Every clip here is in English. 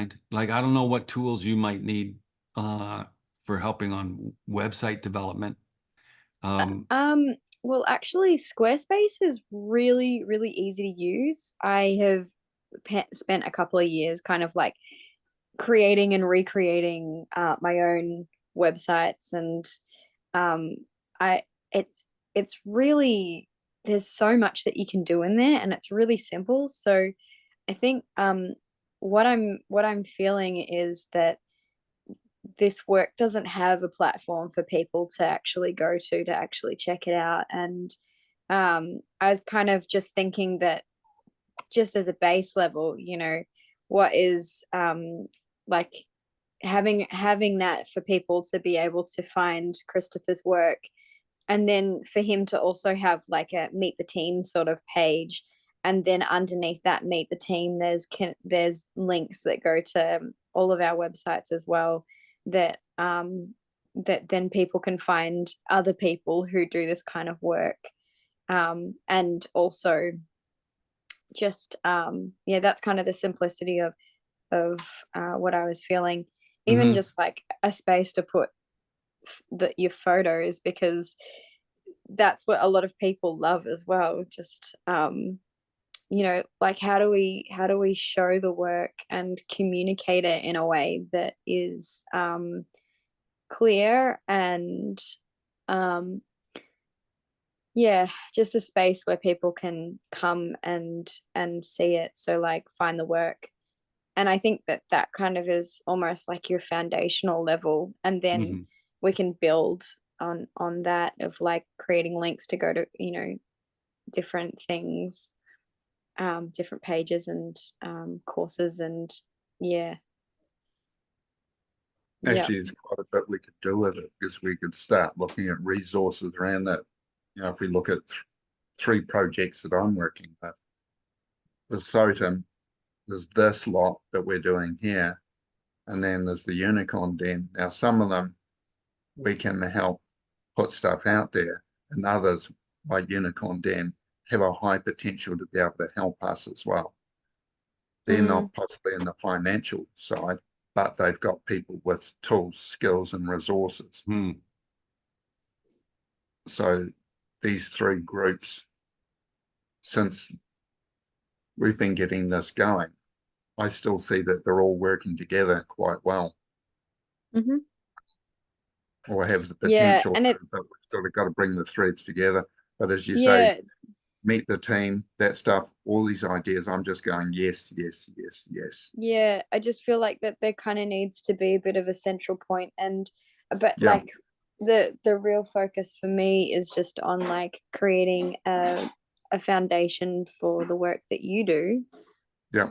mind? Like, I don't know what tools you might need uh, for helping on website development. Um, Um, well, actually, Squarespace is really, really easy to use. I have spent a couple of years kind of like creating and recreating my own websites, and um, I it's really, there's so much that you can do in there, and it's really simple. So I think what I'm feeling is that this work doesn't have a platform for people to actually go to actually check it out. And I was kind of just thinking that just as a base level, what is like having that for people to be able to find Christopher's work, and then for him to also have like a meet the team sort of page, and then underneath that meet the team there's links that go to all of our websites as well, that that then people can find other people who do this kind of work, and also just yeah, that's kind of the simplicity of what I was feeling. Even mhm. just like a space to put your photos, because that's what a lot of people love as well. Just like how do we show the work and communicate it in a way that is clear, and um yeah, just a space where people can come and see it, so like find the work. And I think that that kind of is almost like your foundational level, and then Mhm. we can build on that of like creating links to go to different things, different pages and courses, and yeah, yeah. Actually, there's quite a bit we could do with it because we could start looking at resources around that. If we look at three projects that I'm working with, the SOTM, there's this lot that we're doing here, and then there's the Unicorn Den. Now, some of them we can help put stuff out there, and others, like Unicorn Den, have a high potential to be able to help us as well. They're Mm, not possibly in the financial side, but they've got people with tools, skills, and resources. Hmm. So these three groups, since we've been getting this going, I still see that they're all working together quite well, hmm. or have the Yeah, potential and to, it's but we've sort of got to bring the threads together. But as you say, yeah, meet the team, that stuff, all these ideas, I'm just going, yes, yes, yes, yes. yeah. I just feel like that there kind of needs to be a bit of a central point, and but Yeah, like the real focus for me is just on like creating a foundation for the work that you do, yeah,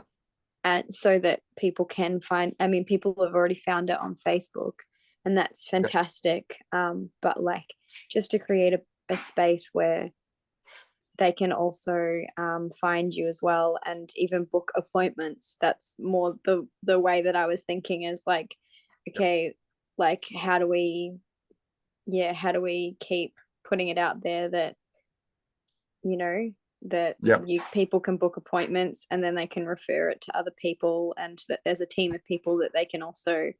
and so that people can find, I mean, people have already found it on Facebook, and that's yeah, fantastic, but like just to create a space where they can also find you as well, and even book appointments. That's more the way that I was thinking, is like, okay, like how do we, yeah, how do we keep putting it out there that you know that yeah, you people can book appointments, and then they can refer it to other people, and that there's a team of people that they can also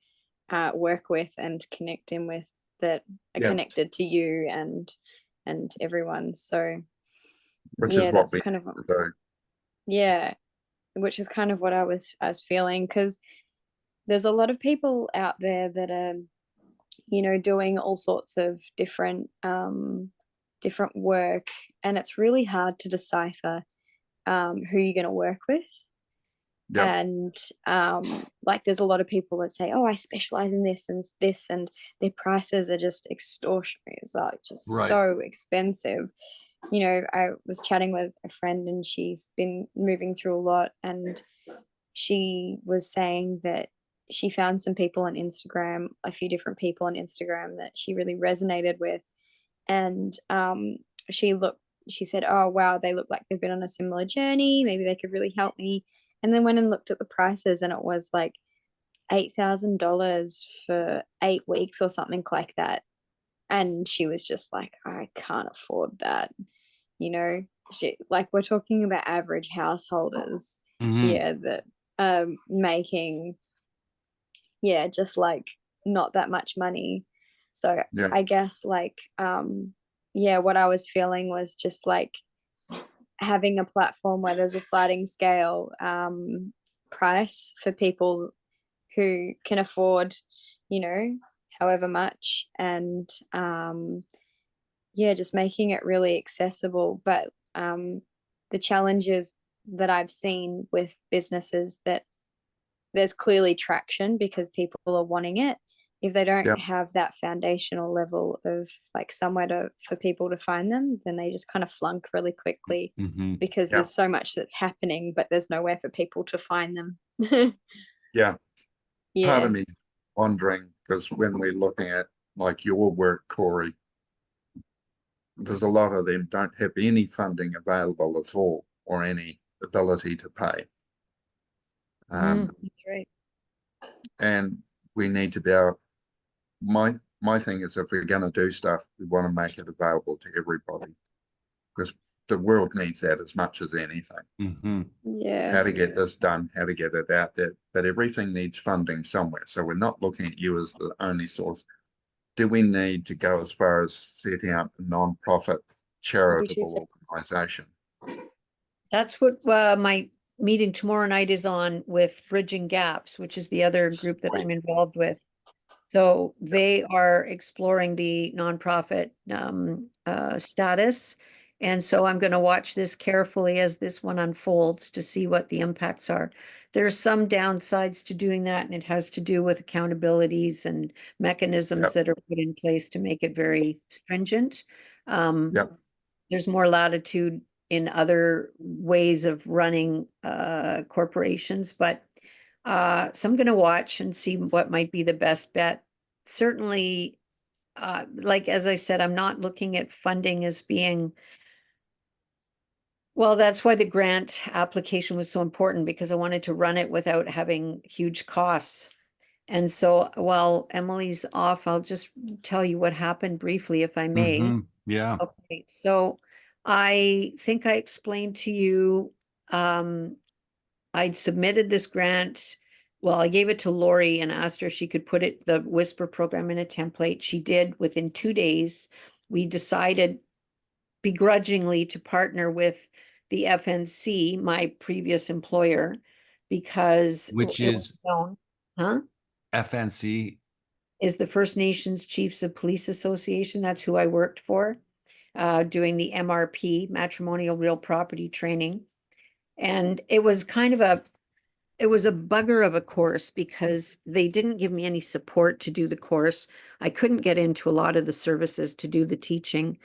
work with and connect in with, that are yeah, connected to you and everyone. So which is yeah, what that's we kind of, need to do. yeah, which is kind of what I was feeling, because there's a lot of people out there that are doing all sorts of different work, and it's really hard to decipher who you're going to work with. Yeah, And like there's a lot of people that say, oh, I specialize in this and this, and their prices are just extortionate. It's like just Right. so expensive. I was chatting with a friend, and she's been moving through a lot, and she was saying that she found some people on Instagram, a few different people on Instagram that she really resonated with. And she looked, she said, oh, wow, they look like they've been on a similar journey. Maybe they could really help me. And then went and looked at the prices, and it was like $8,000 for 8 weeks or something like that. And she was just like, I can't afford that. You know, like we're talking about average householders Hmm. here that making yeah, just like not that much money. So Yeah. I guess like yeah, what I was feeling was just like having a platform where there's a sliding scale price for people who can afford, you know, however much, and yeah, just making it really accessible. But the challenges that I've seen with businesses, that there's clearly traction because people are wanting it. If they don't Yep. have that foundational level of like somewhere to for people to find them, then they just kind of flunk really quickly Mm-hmm. because Yeah. there's so much that's happening, but there's nowhere for people to find them. Yeah. Part Yeah. of me wondering, because when we're looking at like your work, Corey, there's a lot of them don't have any funding available at all or any ability to pay. That's right. And we need to be able, my thing is, if we're going to do stuff, we want to make it available to everybody, because the world needs that as much as anything. Mm-hmm. Yeah. How to get this done, how to get it out there, but everything needs funding somewhere. So we're not looking at you as the only source. Do we need to go as far as setting up a non-profit charitable seconds. organization? That's what my meeting tomorrow night is on with Bridging Gaps, which is the other group that I'm involved with. So they are exploring the nonprofit status. And so I'm going to watch this carefully as this one unfolds to see what the impacts are. There are some downsides to doing that, and it has to do with accountabilities and mechanisms Yep. that are put in place to make it very stringent. Yep. There's more latitude in other ways of running corporations, but so I'm going to watch and see what might be the best bet. Certainly, like as I said, I'm not looking at funding as being, well, that's why the grant application was so important, because I wanted to run it without having huge costs. And so while Emily's off, I'll just tell you what happened briefly, if I may. Mm-hmm. Yeah. Okay, so I think I explained to you, I'd submitted this grant. Well, I gave it to Lori and asked her if she could put the Whisper program in a template. She did. Within 2 days. We decided begrudgingly to partner with the FNC, my previous employer, because Which it was is known, FNC. is the First Nations Chiefs of Police Association. That's who I worked for, doing the MRP, Matrimonial Real Property Training. And it was kind of it was a bugger of a course because they didn't give me any support to do the course. I couldn't get into a lot of the services to do the teaching.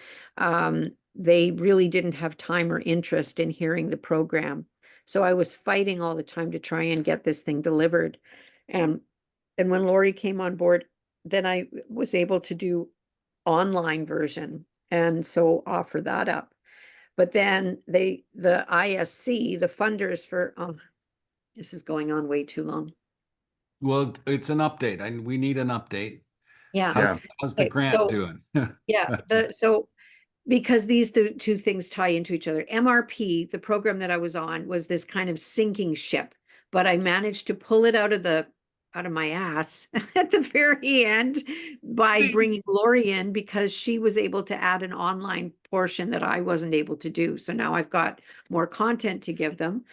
They really didn't have time or interest in hearing the program. So I was fighting all the time to try and get this thing delivered. And when Lori came on board, then I was able to do online version and so offer that up. But then the ISC, the funders for, this is going on way too long. Well, it's an update. We need an update. Yeah. Yeah. How's the Okay, grant so- doing? Yeah, so because the two things tie into each other. MRP, the program that I was on, was this kind of sinking ship, but I managed to pull it out of my ass at the very end by bringing Lori in, because she was able to add an online portion that I wasn't able to do. So now I've got more content to give them.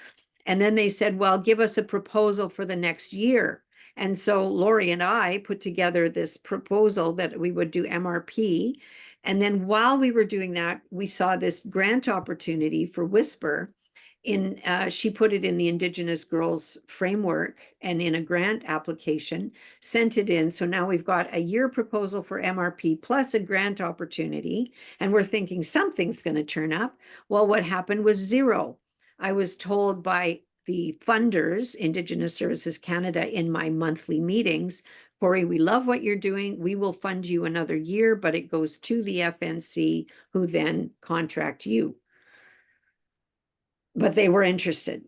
And then they said, well, give us a proposal for the next year. And so Lori and I put together this proposal that we would do MRP. And then while we were doing that, we saw this grant opportunity for Whisper. She put it in the Indigenous Girls Framework and in a grant application, sent it in. So now we've got a year proposal for MRP plus a grant opportunity. And we're thinking something's going to turn up. Well, what happened was zero. I was told by the funders, Indigenous Services Canada, in my monthly meetings, Corey, we love what you're doing. We will fund you another year, but it goes to the FNC, who then contract you. But they were interested.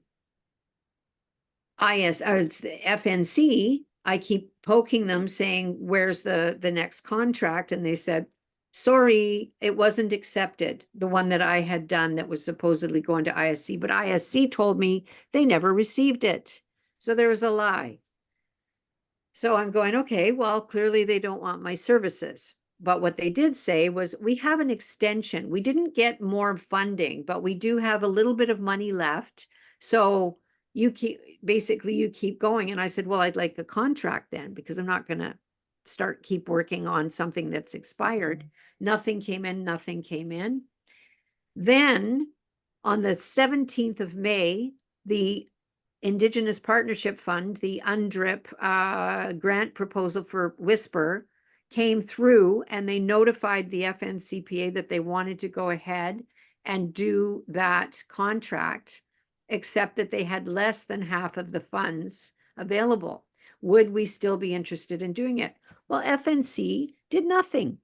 It's the FNC, I keep poking them saying, where's the next contract? And they said, sorry, it wasn't accepted. The one that I had done that was supposedly going to ISC, but ISC told me they never received it. So there was a lie. So I'm going, okay, well, clearly they don't want my services. But what they did say was, we have an extension. We didn't get more funding, but we do have a little bit of money left. So you keep going. And I said, well, I'd like a contract then, because I'm not going to keep working on something that's expired. Nothing came in, nothing came in. Then on the 17th of May, the Indigenous Partnership Fund, the UNDRIP grant proposal for Whisper came through, and they notified the FNCPA that they wanted to go ahead and do that contract, except that they had less than half of the funds available. Would we still be interested in doing it? Well, FNC did nothing.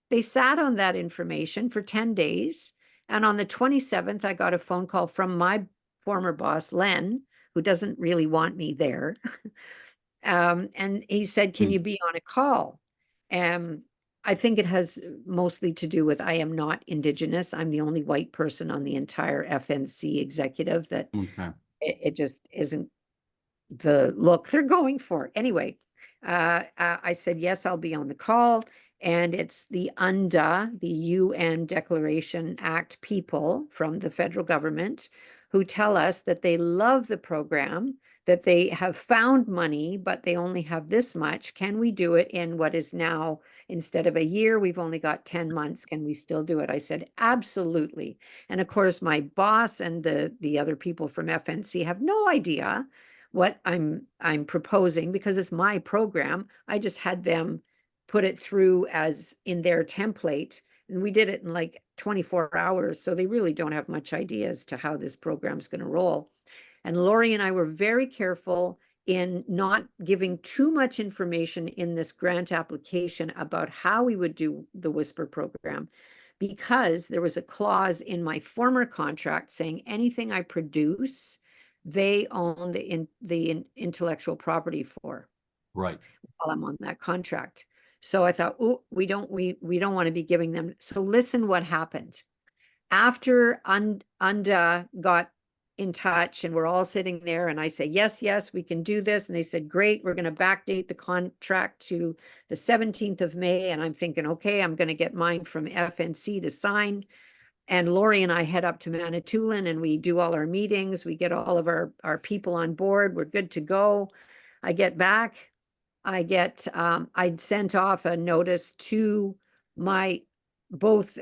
They sat on that information for 10 days. And on the 27th, I got a phone call from my former boss, Len, who doesn't really want me there. And he said, can you be on a call? I think it has mostly to do with I am not Indigenous. I'm the only white person on the entire FNC executive that Okay. it just isn't the look they're going for. Anyway, I said, yes, I'll be on the call. And it's the UNDA, the UN Declaration Act people from the federal government who tell us that they love the program, that they have found money, but they only have this much. Can we do it in what is now, instead of a year, we've only got 10 months. Can we still do it? I said, absolutely. And of course, my boss and the other people from FNC have no idea what I'm proposing, because it's my program. I just had them put it through as in their template, and we did it in like 24 hours. So they really don't have much idea as to how this program's going to roll. And Lori and I were very careful in not giving too much information in this grant application about how we would do the Whisper program, because there was a clause in my former contract saying anything I produce, they own the intellectual property for, Right. while I'm on that contract. So I thought, oh, we don't want to be giving them. So listen what happened. After UNDA got in touch and we're all sitting there, and I say, yes, we can do this. And they said, great, we're going to backdate the contract to the 17th of May. And I'm thinking, okay, I'm going to get mine from FNC to sign. And Lori and I head up to Manitoulin and we do all our meetings. We get all of our people on board. We're good to go. I get back. I'd sent off a notice to my both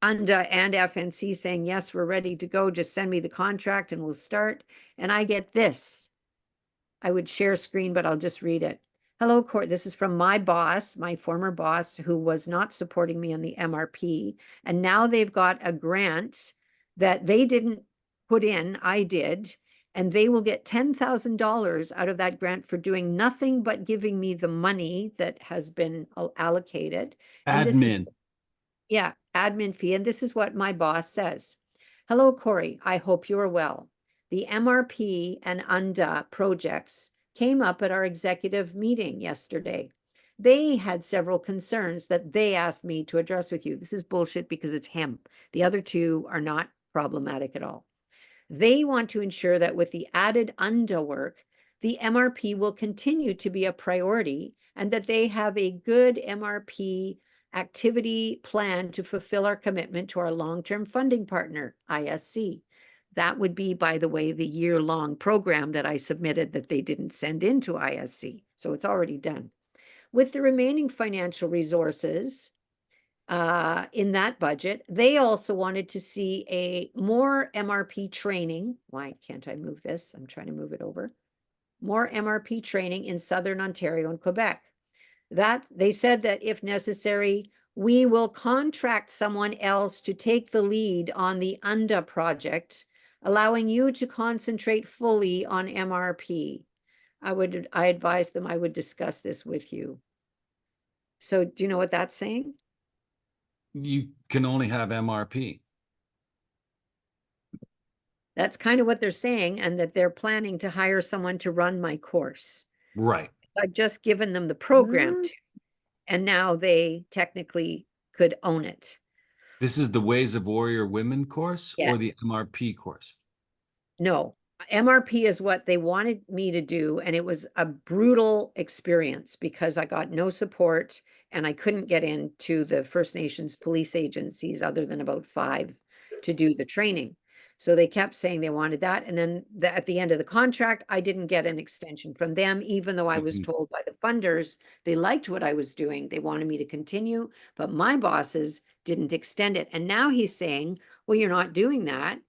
UNDA and FNC saying, yes, we're ready to go. Just send me the contract and we'll start. And I get this. I would share screen, but I'll just read it. Hello, Court. This is from my boss, my former boss, who was not supporting me on the MRP. And now they've got a grant that they didn't put in, I did. And they will get $10,000 out of that grant for doing nothing but giving me the money that has been allocated. And this is, Admin. yeah, admin fee. And this is what my boss says. Hello, Corey. I hope you are well. The MRP and UNDA projects came up at our executive meeting yesterday. They had several concerns that they asked me to address with you. This is bullshit because it's hemp. The other two are not problematic at all. They want to ensure that with the added UNDA work, the MRP will continue to be a priority and that they have a good MRP activity plan to fulfill our commitment to our long-term funding partner, ISC. That would be, by the way, the year-long program that I submitted that they didn't send into ISC. So it's already done. With the remaining financial resources in that budget, they also wanted to see a more MRP training. Why can't I move this? I'm trying to move it over. More MRP training in Southern Ontario and Quebec. That they said that if necessary, we will contract someone else to take the lead on the UNDA project, allowing you to concentrate fully on MRP. I advised them I would discuss this with you. So do you know what that's saying? You can only have MRP. That's kind of what they're saying, and that they're planning to hire someone to run my course. Right. I've just given them the program, and now they technically could own it. This is the Ways of Warrior Women course Yeah. or the MRP course? No, MRP is what they wanted me to do, and it was a brutal experience because I got no support and I couldn't get into the First Nations police agencies other than about 5 to do the training. So they kept saying they wanted that, and then at the end of the contract, I didn't get an extension from them, even though I was Mhm. told by the funders they liked what I was doing. They wanted me to continue, but my bosses didn't extend it. And now he's saying, well, you're not doing that.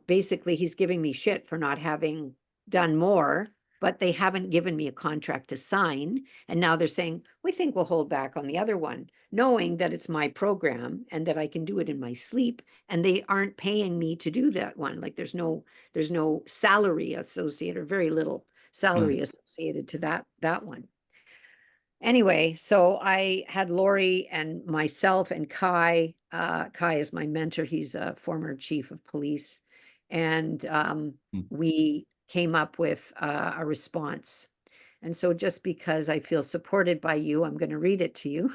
Basically he's giving me shit for not having done more, but they haven't given me a contract to sign. And now they're saying, we think we'll hold back on the other one, knowing that it's my program and that I can do it in my sleep. And they aren't paying me to do that one. Like there's no salary associated, or very little salary associated to that one. Anyway, so I had Lori and myself and Kai. Kai is my mentor. He's a former chief of police. And we came up with a response. And so just because I feel supported by you, I'm going to read it to you.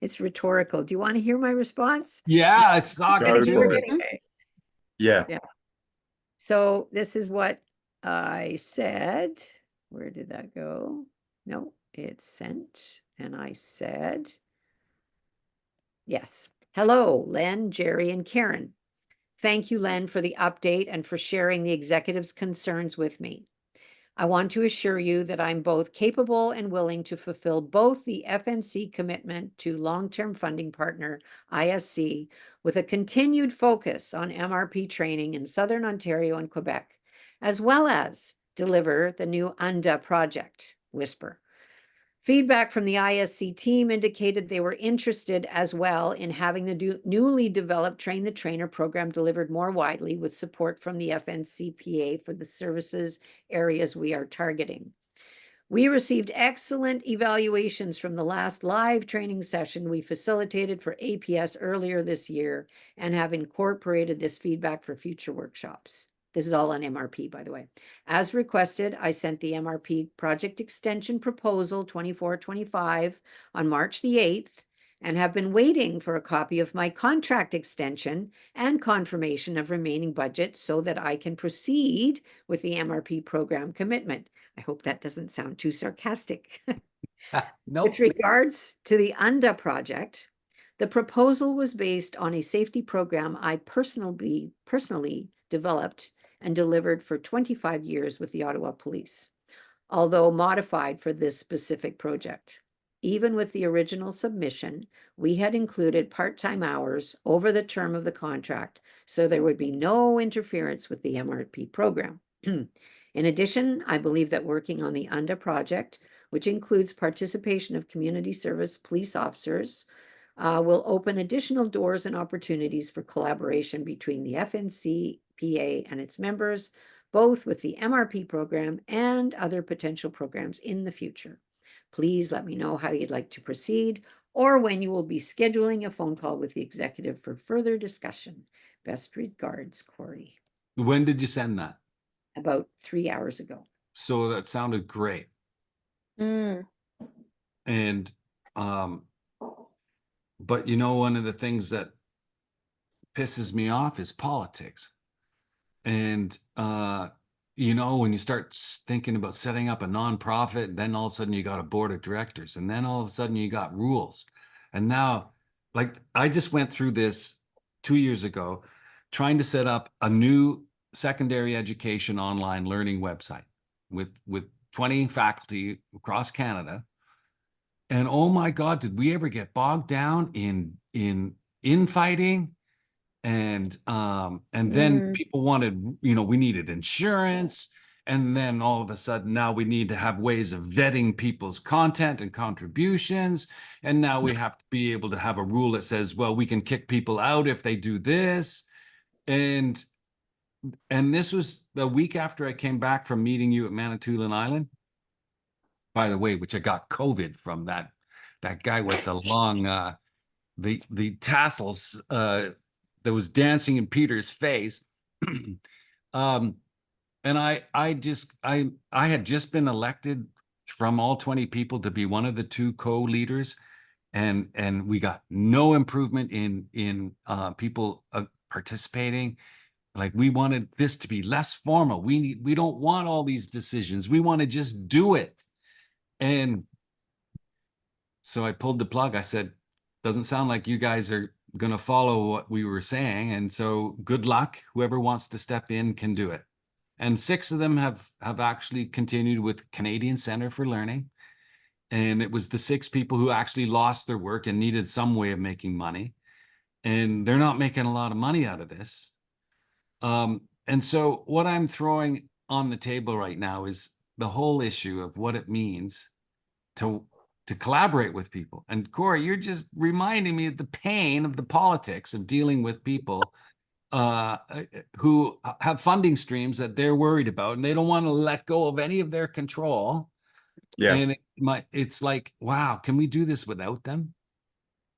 It's rhetorical. Do you want to hear my response? Yeah, it's not Go going for to. it. Okay. Yeah. Yeah. So this is what I said. Where did that go? No, it's sent. And I said, yes. Hello, Len, Jerry, and Karen. Thank you, Len, for the update and for sharing the executive's concerns with me. I want to assure you that I'm both capable and willing to fulfill both the FNC commitment to long-term funding partner, ISC, with a continued focus on MRP training in Southern Ontario and Quebec, as well as deliver the new UNDA project, Whisper. Feedback from the ISC team indicated they were interested as well in having the newly developed Train the Trainer program delivered more widely with support from the FNCPA for the services areas we are targeting. We received excellent evaluations from the last live training session we facilitated for APS earlier this year and have incorporated this feedback for future workshops. This is all on MRP, by the way. As requested, I sent the MRP project extension proposal 24-25 on March the 8th and have been waiting for a copy of my contract extension and confirmation of remaining budget so that I can proceed with the MRP program commitment. I hope that doesn't sound too sarcastic. No. With regards to the UNDA project, the proposal was based on a safety program I personally developed and delivered for 25 years with the Ottawa Police, although modified for this specific project. Even with the original submission, we had included part-time hours over the term of the contract, so there would be no interference with the MRP program. In addition, I believe that working on the UNDA project, which includes participation of community service police officers, will open additional doors and opportunities for collaboration between the FNCPA and its members, both with the MRP program and other potential programs in the future. Please let me know how you'd like to proceed or when you will be scheduling a phone call with the executive for further discussion. Best regards, Corey. When did you send that? About 3 hours ago. So that sounded great. Mm. And, but you know, one of the things that pisses me off is politics. And, you know, when you start thinking about setting up a nonprofit, then all of a sudden you got a board of directors, and then all of a sudden you got rules. And now, like, I just went through this 2 years ago, trying to set up a new secondary education online learning website with 20 faculty across Canada. And oh my God, did we ever get bogged down in infighting? And then people wanted, you know, we needed insurance. And then all of a sudden now we need to have ways of vetting people's content and contributions. And now we have to be able to have a rule that says, well, we can kick people out if they do this. And this was the week after I came back from meeting you at Manitoulin Island, by the way, which I got COVID from that guy with the long, the tassels, that was dancing in Peter's face. And I had just been elected from all 20 people to be one of the 2 co-leaders, and we got no improvement in people participating. Like we wanted this to be less formal. We don't want all these decisions. We want to just do it. And so I pulled the plug. I said, doesn't sound like you guys are going to follow what we were saying. And so good luck. Whoever wants to step in can do it. And 6 of them have actually continued with Canadian Center for Learning. And it was the 6 people who actually lost their work and needed some way of making money. And they're not making a lot of money out of this. And so what I'm throwing on the table right now is the whole issue of what it means to collaborate with people. And Corey, you're just reminding me of the pain of the politics of dealing with people who have funding streams that they're worried about, and they don't want to let go of any of their control. Yeah. And it's like, wow, can we do this without them?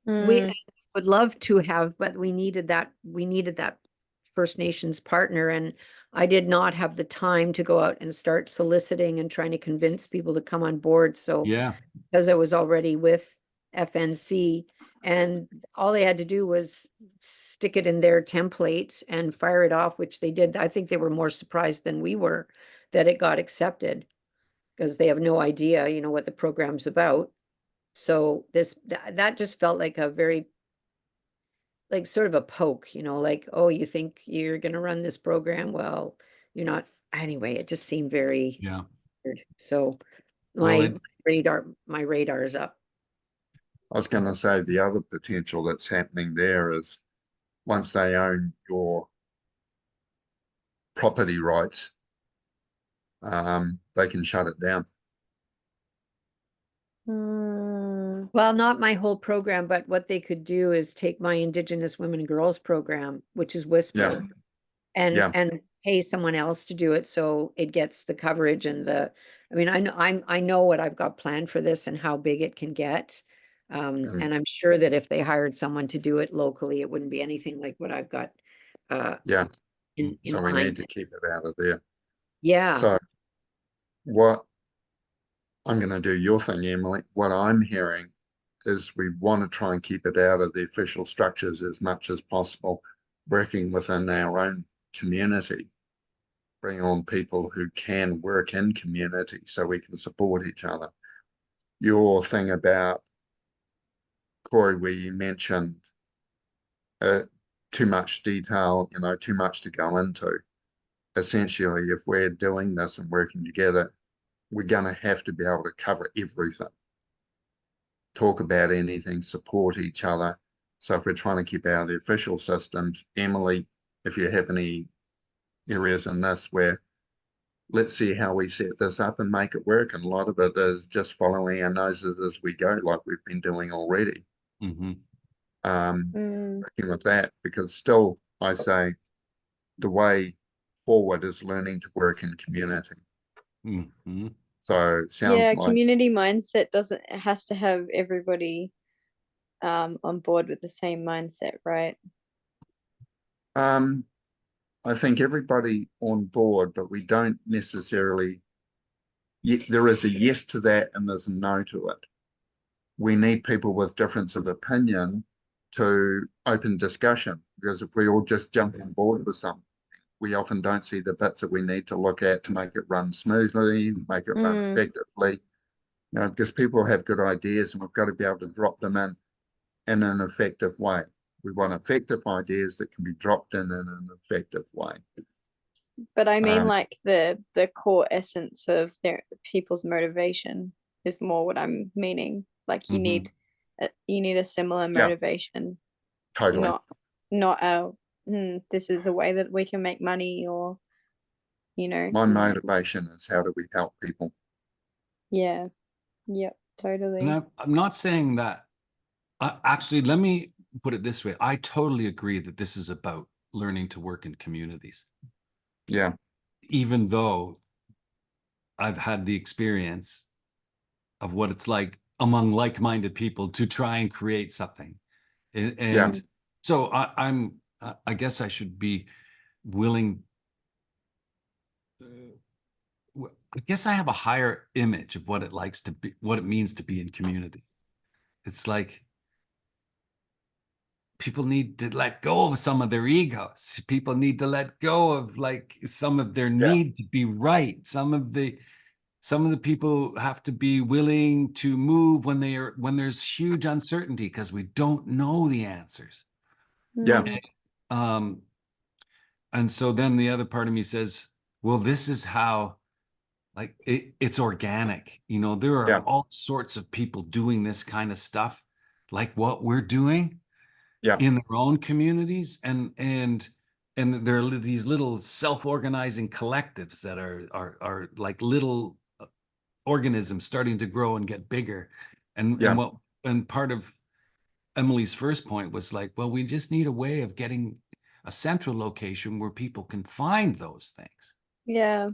We would love to have, but we needed that First Nations partner, and I did not have the time to go out and start soliciting and trying to convince people to come on board. So Yeah. because I was already with FNC, and all they had to do was stick it in their template and fire it off, which they did. I think they were more surprised than we were that it got accepted, because they have no idea, you know, what the program's about. So that just felt like a very, like, sort of a poke, you know, like, oh, you think you're going to run this program? Well, you're not. Anyway, it just seemed very Yeah. weird. So Well, my radar is up. I was going to say the other potential that's happening there is once they own your property rights, they can shut it down. Well, not my whole program, but what they could do is take my Indigenous Women and Girls program, which is Whisper, Yeah. and pay someone else to do it, so it gets the coverage and the. I mean, I know what I've got planned for this and how big it can get, and I'm sure that if they hired someone to do it locally, it wouldn't be anything like what I've got. Yeah. In So we mind. need to keep it out of there. Yeah. So what I'm going to do your thing, Emily. What I'm hearing is we want to try and keep it out of the official structures as much as possible, working within our own community, bring on people who can work in community so we can support each other. Your thing about, Corey, where you mentioned too much detail, you know, too much to go into. Essentially, if we're doing this and working together, we're going to have to be able to cover everything, talk about anything, support each other. So if we're trying to keep out of the official systems, Emily, if you have any areas in this where let's see how we set this up and make it work. And a lot of it is just following our noses as we go, like we've been doing already. Working with that, because still, I say the way forward is learning to work in community. So it sounds like community mindset it has to have everybody on board with the same mindset, right? I think everybody on board, but we don't necessarily, there is a yes to that and there's a no to it. We need people with difference of opinion to open discussion, because if we all just jump on board with something, we often don't see the bits that we need to look at to make it run smoothly, make it run effectively. You know, because people have good ideas and we've got to be able to drop them in an effective way. We want effective ideas that can be dropped in an effective way. But I mean, like the core essence of people's motivation is more what I'm meaning. Like you need a similar motivation. Totally. Not this is a way that we can make money, or you know. My motivation is how do we help people? Yeah. Yep. Totally. And I'm not saying that. Actually, let me put it this way. I totally agree that this is about learning to work in communities. Yeah. Even though I've had the experience of what it's like among like-minded people to try and create something. And so I guess I should be willing. I guess I have a higher image of what it likes to be, what it means to be in community. It's like, people need to let go of some of their egos. People need to let go of like some of their need to be right. Some of the people have to be willing to move when there's huge uncertainty because we don't know the answers. Yeah. Mm. And so then the other part of me says, well, this is how, like, it's organic. You know, there are Yeah. all sorts of people doing this kind of stuff, like what we're doing Yeah. in their own communities. And there are these little self-organizing collectives that are like little organisms starting to grow and get bigger. And part of Emily's first point was like, well, we just need a way of getting a central location where people can find those things. Yeah.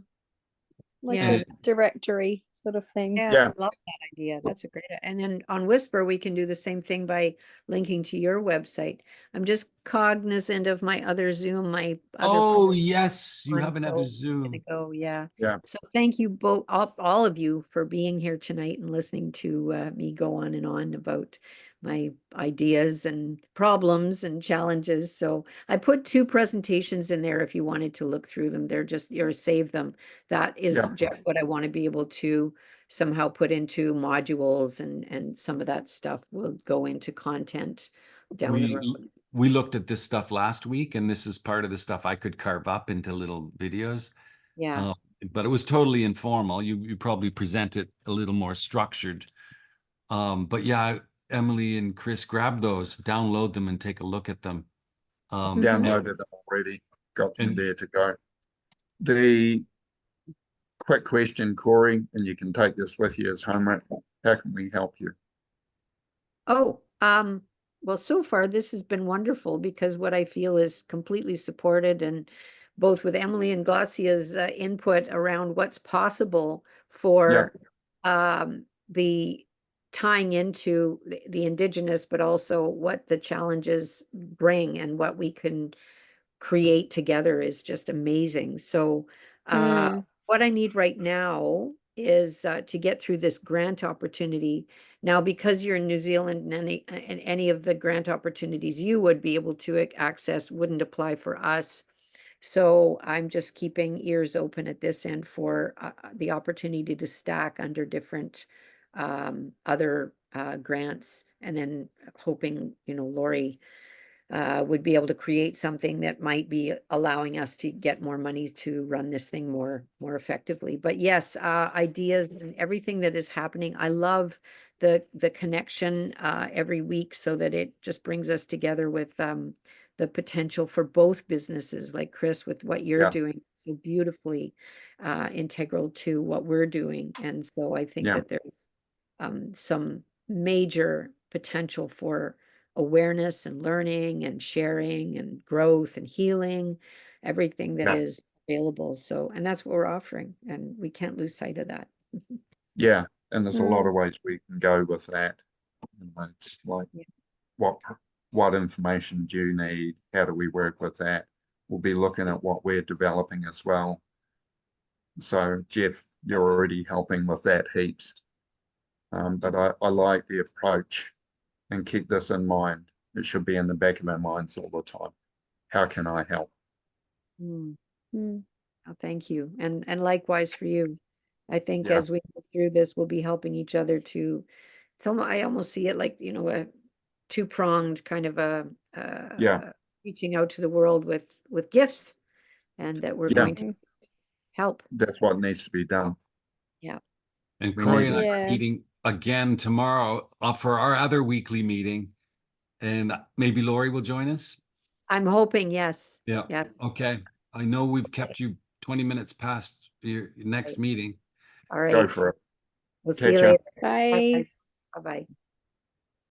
Like Yeah. a directory sort of thing. Yeah, Yeah. I love that idea. That's a great, and then on Whisper, we can do the same thing by linking to your website. I'm just cognizant of my other Zoom, my other. Oh, program yes, you on, have another so I'm Zoom. gonna go, yeah. Yeah. So thank you both, all of you, for being here tonight and listening to me go on and on about my ideas and problems and challenges. So I put 2 presentations in there if you wanted to look through them. They're just, or save them. That is Yeah. what I want to be able to somehow put into modules, and some of that stuff will go into content down the road. We looked at this stuff last week, and this is part of the stuff I could carve up into little videos. Yeah. But it was totally informal. You probably present it a little more structured. But yeah, Emily and Chris, grab those, download them, and take a look at them. Downloaded them already, got them And- there to go. The quick question, Corey, and you can take this with you as homework. How can we help you? Oh, well, so far this has been wonderful because what I feel is completely supported, and both with Emily and Glacier's input around what's possible for the tying into the Indigenous, but also what the challenges bring and what we can create together is just amazing. So what I need right now is to get through this grant opportunity. Now, because you're in New Zealand, and any of the grant opportunities you would be able to access wouldn't apply for us. So I'm just keeping ears open at this end for the opportunity to stack under different other grants, and then hoping, Lori would be able to create something that might be allowing us to get more money to run this thing more effectively. But yes, ideas and everything that is happening. I love the connection every week, so that it just brings us together with the potential for both businesses, like Chris, with what you're doing so beautifully integral to what we're doing. And so I think that there's some major potential for awareness and learning and sharing and growth and healing, everything that is available. So, and that's what we're offering, and we can't lose sight of that. Yeah, and there's a lot of ways we can go with that. It's like, what information do you need? How do we work with that? We'll be looking at what we're developing as well. So Jeff, you're already helping with that heaps. But I like the approach, and keep this in mind. It should be in the back of our minds all the time. How can I help? Oh, thank you. And likewise for you. I think as we go through this, we'll be helping each other to, I almost see it like, a 2-pronged kind of a reaching out to the world with gifts, and that we're going to help. That's what needs to be done. Yeah. And Corey and I are meeting again tomorrow for our other weekly meeting, and maybe Lori will join us. I'm hoping, yes. Yeah. Yes. Okay. I know we've kept you 20 minutes past your next meeting. All right. Go for it. We'll see you Catch ya. later. Bye. Bye-bye.